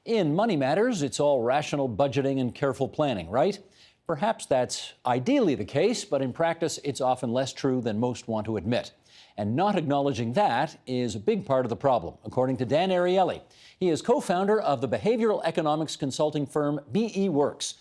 In money matters, it's all rational budgeting and careful planning, right? Perhaps that's ideally the case, but in practice, it's often less true than most want to admit. And not acknowledging that is a big part of the problem, according to Dan Ariely. He is co-founder of the behavioral economics consulting firm BE Works,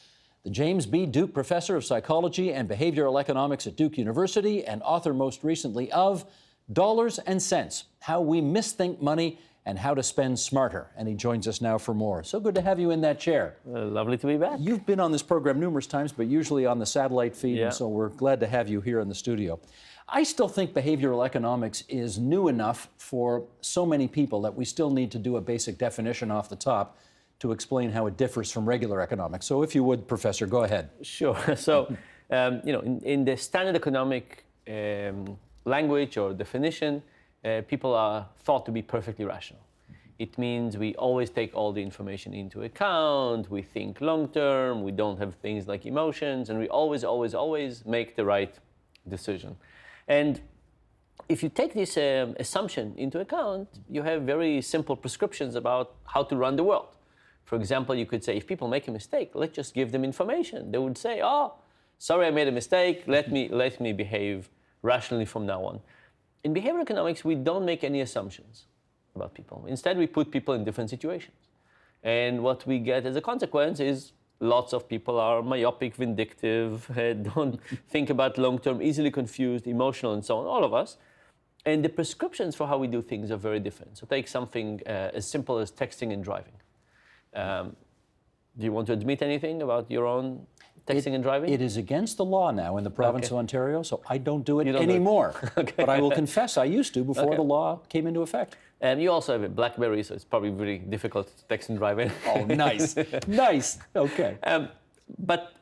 the James B. Duke Professor of Psychology and Behavioral Economics at Duke University, and author most recently of Dollars and Cents: How We Misthink Money and How to Spend Smarter. And he joins us now for more. So good to have you in that chair. Lovely to be back. You've been on this program numerous times, but usually on the satellite feed, Yeah. and so we're glad to have you here in the studio. I still think behavioral economics is new enough for so many people that we still need to do a basic definition off the top to explain how it differs from regular economics. So if you would, Professor, go ahead. Sure. So, in the standard economic language or definition, people are thought to be perfectly rational. It means we always take all the information into account, we think long term, we don't have things like emotions, and we always, always, always make the right decision. And if you take this assumption into account, you have very simple prescriptions about how to run the world. For example, you could say, if people make a mistake, let's just give them information. They would say, oh, sorry, I made a mistake, let me behave rationally from now on. In behavioral economics, we don't make any assumptions about people. Instead, we put people in different situations. And what we get as a consequence is lots of people are myopic, vindictive, don't think about long-term, easily confused, emotional, and so on, all of us. And the prescriptions for how we do things are very different. So take something as simple as texting and driving. Do you want to admit anything about your own texting and driving? It is against the law now in the province of Ontario, so I don't do it You don't do it. anymore. Okay. But I will confess I used to before the law came into effect. And you also have a BlackBerry, so it's probably really difficult to text and drive in. Oh, nice. Nice. Okay. But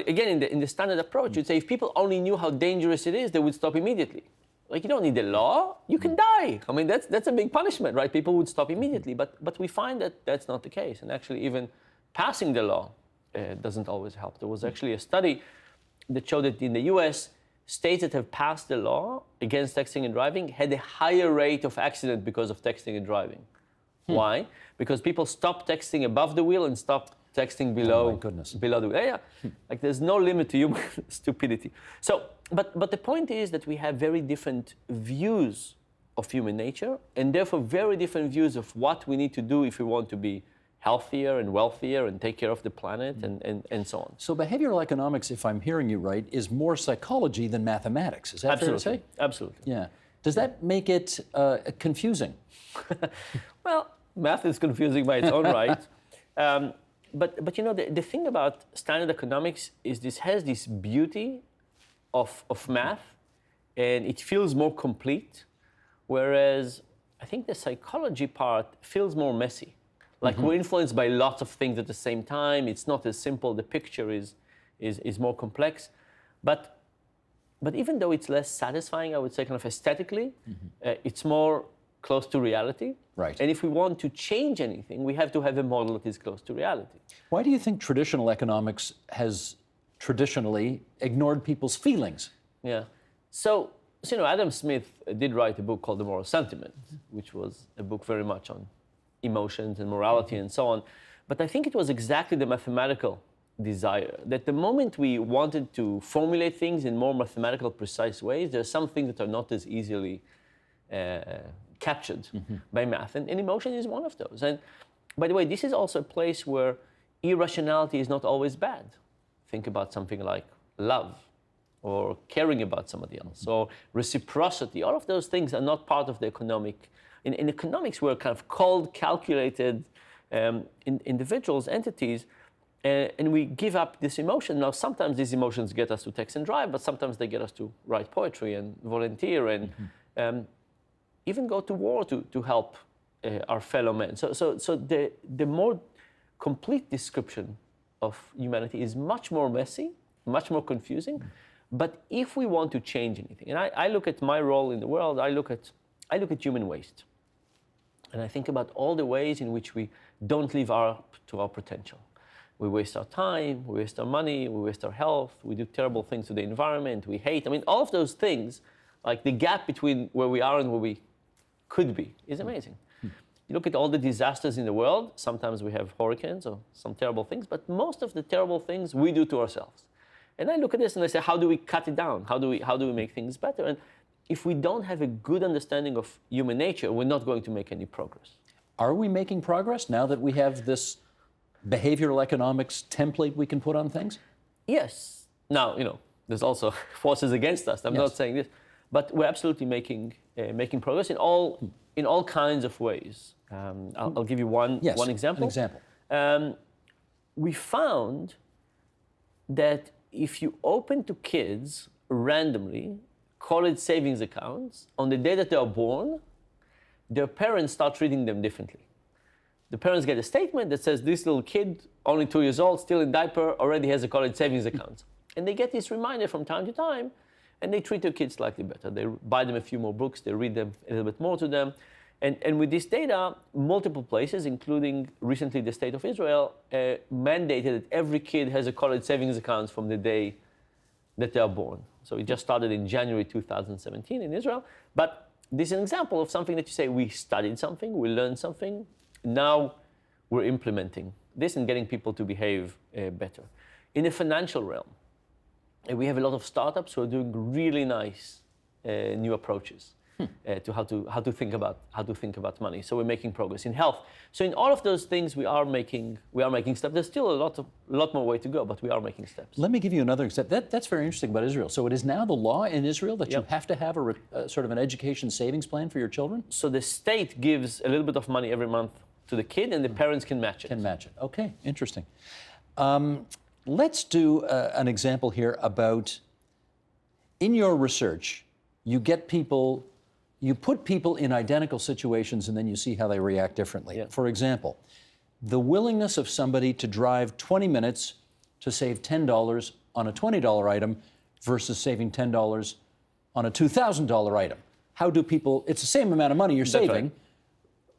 again, in the standard approach, you'd say if people only knew how dangerous it is, they would stop immediately. Like, you don't need the law, you can die. I mean, that's a big punishment, right? People would stop immediately, but we find that that's not the case. And actually, even passing the law doesn't always help. There was actually a study that showed that in the US, states that have passed the law against texting and driving had a higher rate of accident because of texting and driving. Why? Because people stop texting above the wheel and stop texting below, Oh my goodness. below the wheel. Yeah. Like, there's no limit to human stupidity. So, but the point is that we have very different views of human nature, and therefore very different views of what we need to do if we want to be healthier and wealthier and take care of the planet and so on. So behavioral economics, if I'm hearing you right, is more psychology than mathematics. Is that fair to say? Absolutely. Yeah. Does that make it confusing? Well, math is confusing by its own right. But you know, the thing about standard economics is this has this beauty of math, and it feels more complete, whereas I think the psychology part feels more messy. Like, we're influenced by lots of things at the same time. It's not as simple. The picture is more complex. But even though it's less satisfying, I would say kind of aesthetically, it's more close to reality. Right. And if we want to change anything, we have to have a model that is close to reality. Why do you think traditional economics has traditionally ignored people's feelings? Yeah. So Adam Smith did write a book called The Moral Sentiment, which was a book very much on emotions and morality and so on. But I think it was exactly the mathematical desire that the moment we wanted to formulate things in more mathematical, precise ways, there are some things that are not as easily captured by math. And emotion is one of those. And by the way, this is also a place where irrationality is not always bad. Think about something like love or caring about somebody else or reciprocity. All of those things are not part of the economic. In economics, we're kind of cold, calculated individuals, entities, and we give up this emotion. Now, sometimes these emotions get us to text and drive, but sometimes they get us to write poetry and volunteer and even go to war to help our fellow men. So the more complete description of humanity is much more messy, much more confusing. But if we want to change anything, and I look at my role in the world, I look at human waste. And I think about all the ways in which we don't live up to our potential. We waste our time, we waste our money, we waste our health, we do terrible things to the environment, we hate. I mean, all of those things, like the gap between where we are and where we could be, is amazing. You look at all the disasters in the world. Sometimes we have hurricanes or some terrible things, but most of the terrible things we do to ourselves. And I look at this and I say, how do we cut it down? How do we make things better? And if we don't have a good understanding of human nature, we're not going to make any progress. Are we making progress now that we have this behavioral economics template we can put on things? Yes. Now, there's also forces against us. I'm not saying this, but we're absolutely making progress in all kinds of ways. I'll give you one example. An example. We found that if you open to kids randomly college savings accounts on the day that they are born, their parents start treating them differently. The parents get a statement that says this little kid, only 2 years old, still in diaper, already has a college savings account. And they get this reminder from time to time, and they treat their kids slightly better. They buy them a few more books, they read them a little bit more to them. And with this data, multiple places, including recently the state of Israel, mandated that every kid has a college savings account from the day that they are born. So it just started in January 2017 in Israel. But this is an example of something that you say, we studied something, we learned something, now we're implementing this and getting people to behave better. In the financial realm, we have a lot of startups who are doing really nice new approaches to how to think about money. So we're making progress in health. So in all of those things, we are making steps. There's still a lot more way to go, but we are making steps. Let me give you another example. That's very interesting about Israel. So it is now the law in Israel that you have to have a sort of an education savings plan for your children? So the state gives a little bit of money every month to the kid, and the parents can match it. Can match it. Okay, interesting. Let's do an example here about, in your research, you put people in identical situations and then you see how they react differently. Yeah. For example, the willingness of somebody to drive 20 minutes to save $10 on a $20 item versus saving $10 on a $2,000 item. How do people, it's the same amount of money you're saving, right.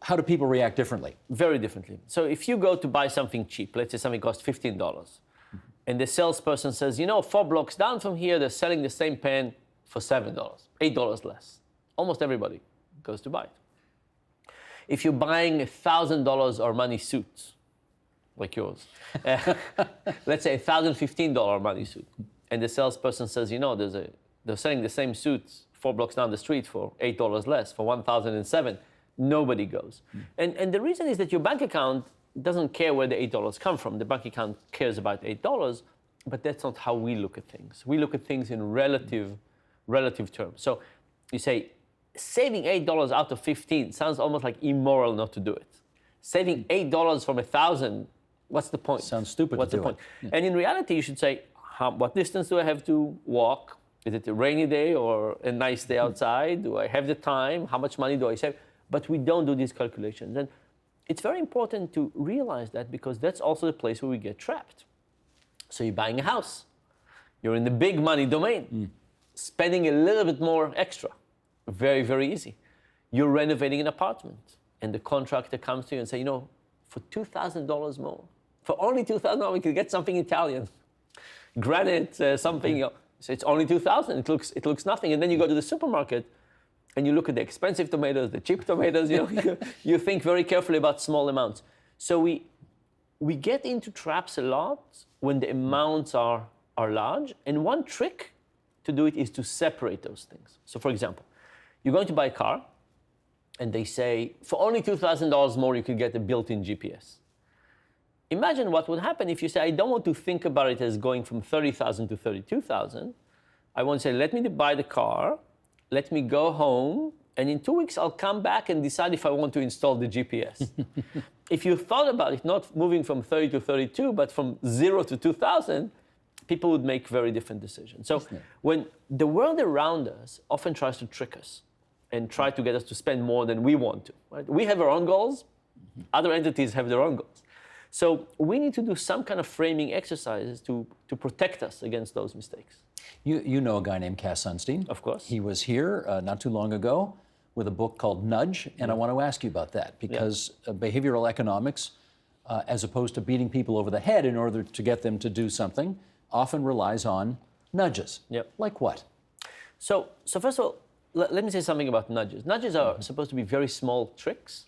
How do people react differently? Very differently. So if you go to buy something cheap, let's say something costs $15, and the salesperson says, 4 blocks down from here, they're selling the same pen for $7, $8 less. Almost everybody goes to buy it. If you're buying $1,000 Armani suits, like yours, let's say $1,015 Armani suit, and the salesperson says, they're selling the same suits 4 blocks down the street for $8 less, for $1,007, nobody goes. And the reason is that your bank account doesn't care where the $8 come from. The bank account cares about $8, but that's not how we look at things. We look at things in relative terms. So you say, saving $8 out of 15 sounds almost like immoral not to do it. Saving $8 from 1,000, what's the point? Sounds stupid What's to the do point? it. Yeah. And in reality, you should say, what distance do I have to walk? Is it a rainy day or a nice day outside? Do I have the time? How much money do I save? But we don't do these calculations. And it's very important to realize that, because that's also the place where we get trapped. So you're buying a house. You're in the big money domain. Spending a little bit more extra. Very, very easy. You're renovating an apartment, and the contractor comes to you and says, for $2,000 more, for only $2,000, we could get something Italian. Granite, something. So it's only $2,000. It looks nothing. And then you go to the supermarket, and you look at the expensive tomatoes, the cheap tomatoes. You think very carefully about small amounts. So we get into traps a lot when the amounts are large. And one trick to do it is to separate those things. So, for example, you're going to buy a car, and they say, for only $2,000 more, you could get a built-in GPS. Imagine what would happen if you say, I don't want to think about it as going from $30,000 to $32,000. I want to say, let me buy the car, let me go home, and in 2 weeks, I'll come back and decide if I want to install the GPS. If you thought about it, not moving from 30 to 32, but from 0 to 2,000, people would make very different decisions. So when the world around us often tries to trick us and try to get us to spend more than we want to, right? We have our own goals. Other entities have their own goals. So we need to do some kind of framing exercises to protect us against those mistakes. You know a guy named Cass Sunstein. Of course. He was here not too long ago with a book called Nudge, and I want to ask you about that, because behavioral economics, as opposed to beating people over the head in order to get them to do something, often relies on nudges. Like what? So first of all, let me say something about nudges. Nudges are supposed to be very small tricks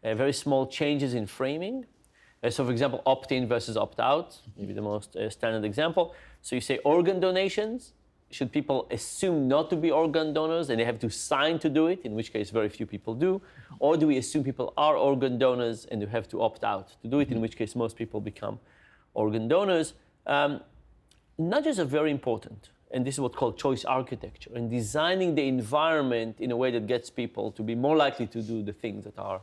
very small changes in framing. So for example, opt-in versus opt-out, maybe the most standard example. So you say organ donations, should people assume not to be organ donors and they have to sign to do it, in which case very few people do? Or do we assume people are organ donors and you have to opt out to do it, in which case most people become organ donors? Nudges are very important, and this is what's called choice architecture, and designing the environment in a way that gets people to be more likely to do the things that are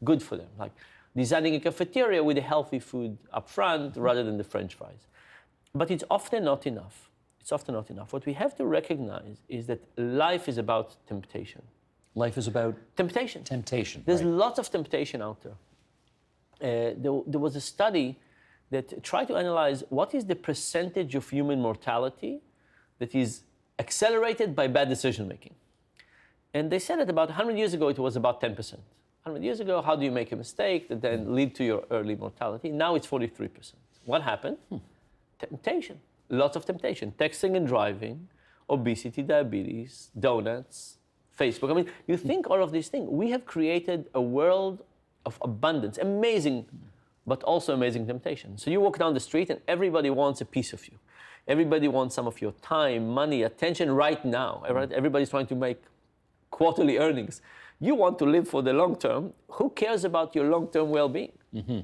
good for them, like designing a cafeteria with a healthy food up front rather than the French fries. But it's often not enough. It's often not enough. What we have to recognize is that life is about temptation. Life is about temptation. Temptation. There's right. lots of temptation out there. There was a study that tried to analyze what is the percentage of human mortality that is accelerated by bad decision making. And they said that about 100 years ago it was about 10%. 100 years ago, how do you make a mistake that then lead to your early mortality? Now it's 43%. What happened? Temptation. Lots of temptation. Texting and driving, obesity, diabetes, donuts, Facebook. I mean, you think all of these things. We have created a world of abundance, amazing, but also amazing temptation. So you walk down the street and everybody wants a piece of you. Everybody wants some of your time, money, attention right now. Right? Everybody's trying to make quarterly earnings. You want to live for the long term. Who cares about your long-term well-being? Mm-hmm.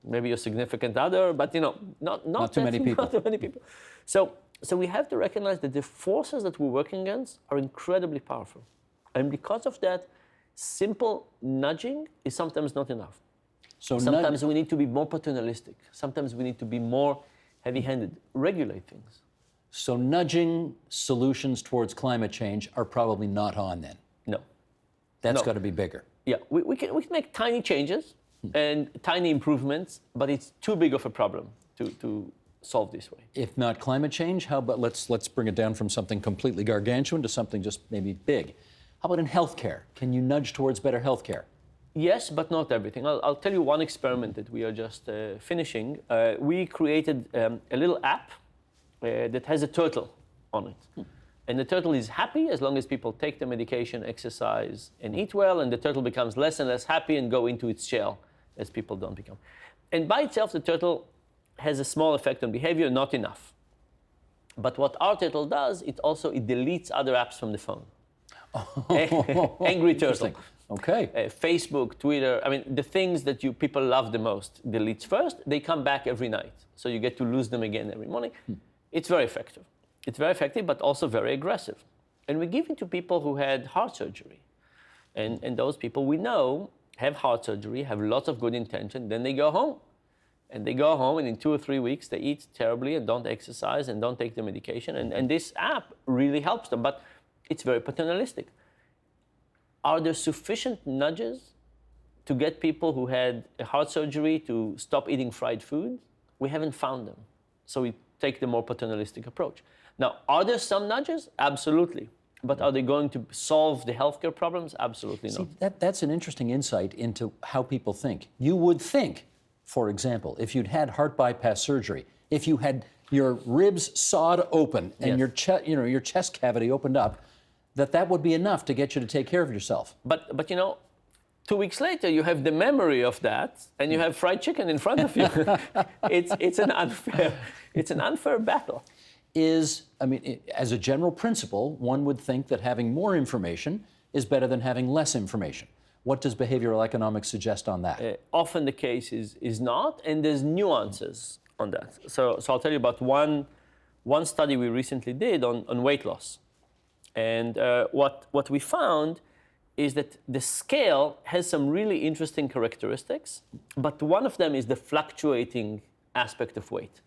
Maybe your significant other, but not too many people. Not too many people. So we have to recognize that the forces that we're working against are incredibly powerful. And because of that, simple nudging is sometimes not enough. So sometimes we need to be more paternalistic. Sometimes we need to be more heavy-handed, regulate things. So nudging solutions towards climate change are probably not on then. No. That's No. got to be bigger. Yeah, we can make tiny changes and tiny improvements, but it's too big of a problem to solve this way. If not climate change, how about let's bring it down from something completely gargantuan to something just maybe big. How about in healthcare? Can you nudge towards better healthcare? Yes, but not everything. I'll tell you one experiment that we are just finishing. We created a little app that has a turtle on it. And the turtle is happy as long as people take the medication, exercise, and eat well, and the turtle becomes less and less happy and go into its shell as people don't become. And by itself, the turtle has a small effect on behavior, not enough. But what our turtle does, it deletes other apps from the phone. Angry turtle. Okay. Facebook, Twitter, I mean, the things that people love the most, deletes first, they come back every night. So you get to lose them again every morning. It's very effective. It's very effective, but also very aggressive. And we give it to people who had heart surgery. And those people we know have heart surgery, have lots of good intention, then they go home. And they go home, and in 2 or 3 weeks, they eat terribly and don't exercise and don't take the medication. And this app really helps them, but it's very paternalistic. Are there sufficient nudges to get people who had a heart surgery to stop eating fried food? We haven't found them. So we take the more paternalistic approach. Now, are there some nudges? Absolutely. But are they going to solve the healthcare problems? Absolutely not. See, that's an interesting insight into how people think. You would think, for example, if you'd had heart bypass surgery, if you had your ribs sawed open and Yes. your chest cavity opened up, that would be enough to get you to take care of yourself. But 2 weeks later, you have the memory of that, and you have fried chicken in front of you. it's an unfair battle. As a general principle, one would think that having more information is better than having less information. What does behavioral economics suggest on that? Often the case is not, and there's nuances on that. So I'll tell you about one study we recently did on weight loss. And what we found is that the scale has some really interesting characteristics, but one of them is the fluctuating aspect of weight.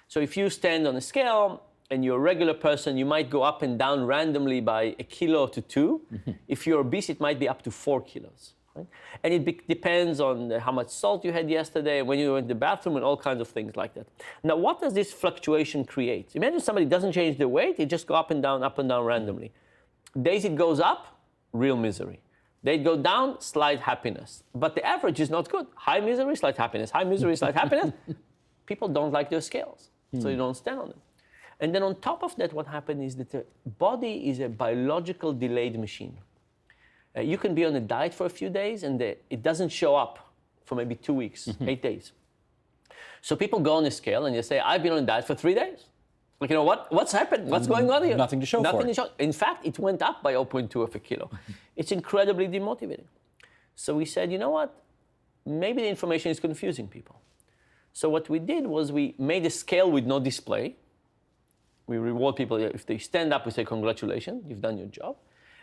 So if you stand on a scale and you're a regular person, you might go up and down randomly by 1 kilo to 2. If you're obese, it might be up to 4 kilos. Right? And it depends on how much salt you had yesterday, when you went to the bathroom, and all kinds of things like that. Now, what does this fluctuation create? Imagine somebody doesn't change their weight, it just go up and down randomly. Days it goes up, real misery. They go down, slight happiness. But the average is not good. High misery, slight happiness. High misery, slight happiness. People don't like their scales, so you don't stand on them. And then on top of that, what happened is that the body is a biological delayed machine. You can be on a diet for a few days and it doesn't show up for maybe 2 weeks, 8 days. So people go on a scale and you say, I've been on a diet for 3 days. Like, what's happened? What's going on here? Nothing to show for it. Nothing to show. In fact, it went up by 0.2 of a kilo. It's incredibly demotivating. So we said, you know what? Maybe the information is confusing people. So what we did was we made a scale with no display. We reward people. If they stand up, we say, congratulations, you've done your job.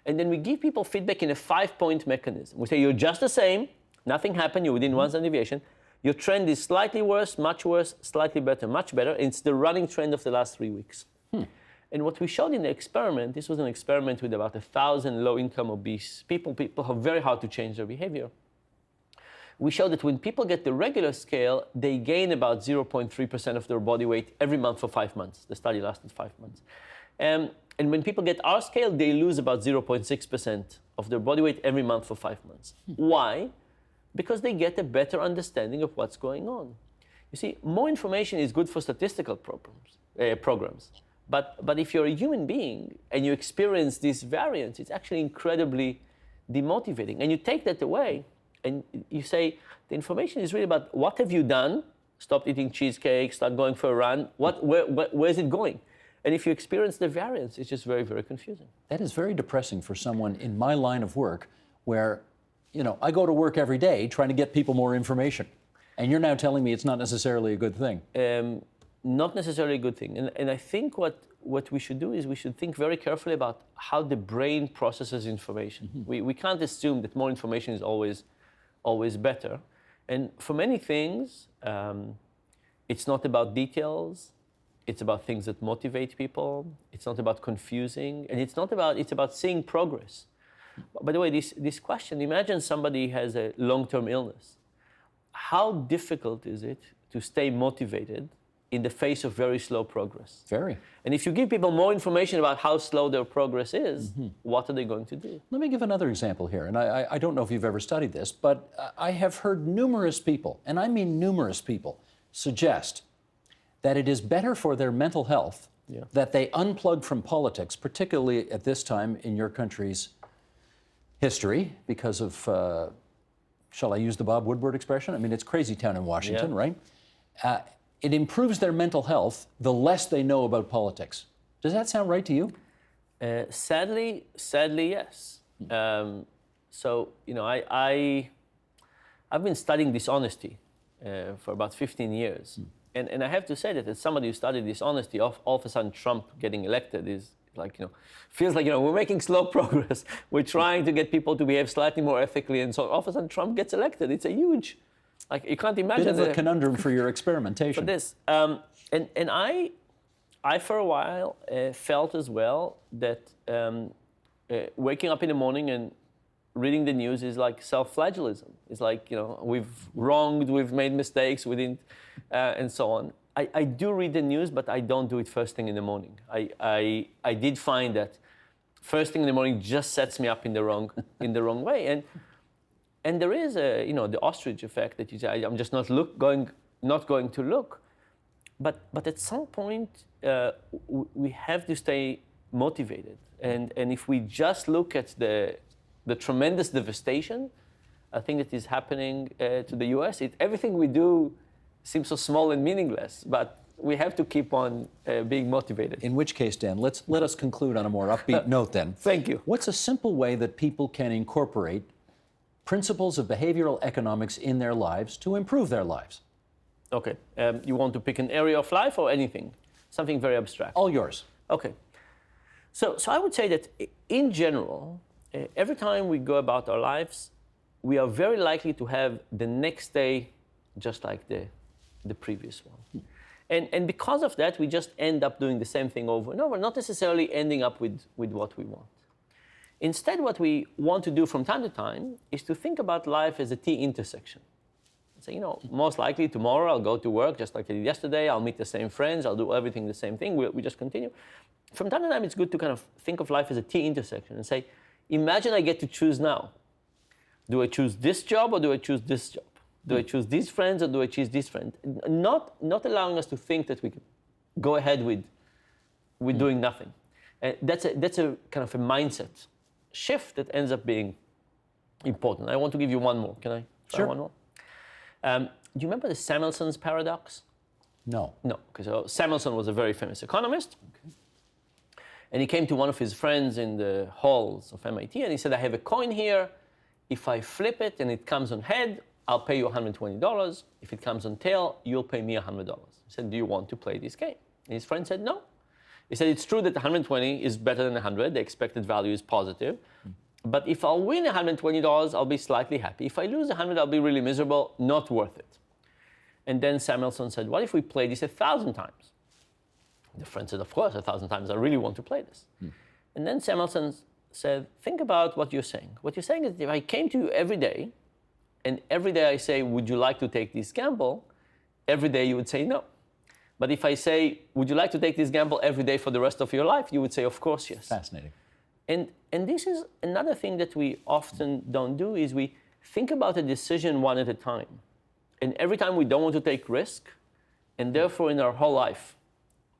And then we give people feedback in a 5-point mechanism. We say, you're just the same. Nothing happened. You're within 1 standard deviation. Your trend is slightly worse, slightly better, much better. It's the running trend of the last 3 weeks. And what we showed in the experiment, this was an experiment with about 1,000 low-income obese people. People have very hard to change their behavior. We showed that when people get the regular scale, they gain about 0.3% of their body weight every month for 5 months. The study lasted 5 months. And when people get our scale, they lose about 0.6% of their body weight every month for 5 months. Why? Because they get a better understanding of what's going on. You see, more information is good for statistical programs. But if you're a human being and you experience this variance, it's actually incredibly demotivating. And you take that away and you say, the information is really about what have you done? Stop eating cheesecake, start going for a run. Where is it going? And if you experience the variance, it's just very, very confusing. That is very depressing for someone in my line of work where, I go to work every day trying to get people more information. And you're now telling me it's not necessarily a good thing. Not necessarily a good thing. And I think what we should do is we should think very carefully about how the brain processes information. We can't assume that more information is always better. And for many things, it's not about details. It's about things that motivate people. It's not about confusing. And it's about seeing progress. By the way, this question, imagine somebody has a long-term illness. How difficult is it to stay motivated in the face of very slow progress? Very. And if you give people more information about how slow their progress is, what are they going to do? Let me give another example here. And I don't know if you've ever studied this, but I have heard numerous people, and I mean numerous people, suggest that it is better for their mental health that they unplug from politics, particularly at this time in your country's history, because of, shall I use the Bob Woodward expression? I mean, it's crazy town in Washington, right? It improves their mental health the less they know about politics. Does that sound right to you? Sadly, yes. So, I've been studying dishonesty for about 15 years. And I have to say that as somebody who studied dishonesty, all of a sudden Trump getting elected is like, feels like, we're making slow progress. We're trying to get people to behave slightly more ethically. And so all of a sudden Trump gets elected. It's a huge, you can't imagine. Bit of a conundrum for your experimentation. For this. And I for a while felt as well that waking up in the morning and reading the news is like self-flagellism. It's like, we've wronged, we've made mistakes, we didn't, and so on. I do read the news, but I don't do it first thing in the morning. I did find that first thing in the morning just sets me up in the wrong way. And there is the ostrich effect that you say, I'm just not going to look. But at some point, we have to stay motivated. And if we just look at the tremendous devastation, I think that is happening to the US, everything we do seems so small and meaningless, but we have to keep on being motivated. In which case, Dan, let us conclude on a more upbeat note then. Thank you. What's a simple way that people can incorporate principles of behavioral economics in their lives to improve their lives? Okay. You want to pick an area of life or anything? Something very abstract? All yours. Okay. So I would say that in general, every time we go about our lives, we are very likely to have the next day just like the previous one. And because of that, we just end up doing the same thing over and over, not necessarily ending up with what we want. Instead, what we want to do from time to time is to think about life as a T-intersection. So, most likely tomorrow I'll go to work just like I did yesterday, I'll meet the same friends, I'll do everything the same thing, we just continue. From time to time, it's good to kind of think of life as a T-intersection and say, imagine I get to choose now. Do I choose this job or do I choose this job? Do I choose these friends or do I choose this friend? Not allowing us to think that we can go ahead with doing nothing. That's a kind of a mindset shift that ends up being important. I want to give you one more. Can I try Sure. one more? Do you remember the Samuelson's paradox? No. No. Okay, so Samuelson was a very famous economist. And he came to one of his friends in the halls of MIT, and he said, I have a coin here. If I flip it and it comes on head, I'll pay you $120. If it comes on tail, you'll pay me $100. He said, do you want to play this game? And his friend said, no. He said, it's true that 120 is better than 100. The expected value is positive. But if I'll win $120, I'll be slightly happy. If I lose 100, I'll be really miserable. Not worth it. And then Samuelson said, what if we play this 1,000 times? The friend said, of course, 1,000 times. I really want to play this. And then Samuelson said, think about what you're saying. What you're saying is if I came to you every day, and every day I say, would you like to take this gamble? Every day you would say no. But if I say, would you like to take this gamble every day for the rest of your life? You would say, of course, yes. Fascinating. And this is another thing that we often don't do is we think about a decision one at a time. And every time we don't want to take risk, and therefore in our whole life,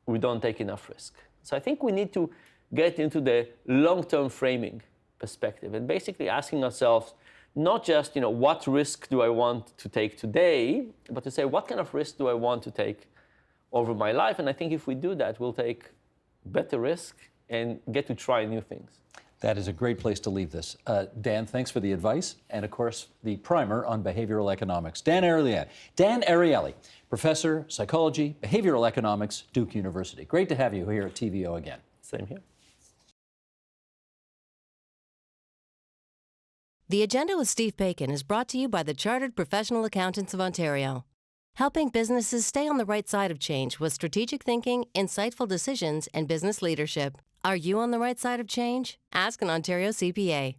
we don't take enough risk. So I think we need to get into the long-term framing perspective and basically asking ourselves, not just, what risk do I want to take today, but to say, what kind of risk do I want to take over my life? And I think if we do that, we'll take better risk and get to try new things. That is a great place to leave this. Dan, thanks for the advice and, of course, the primer on behavioral economics. Dan Ariely, professor, psychology, behavioral economics, Duke University. Great to have you here at TVO again. Same here. The Agenda with Steve Bacon is brought to you by the Chartered Professional Accountants of Ontario, helping businesses stay on the right side of change with strategic thinking, insightful decisions, and business leadership. Are you on the right side of change? Ask an Ontario CPA.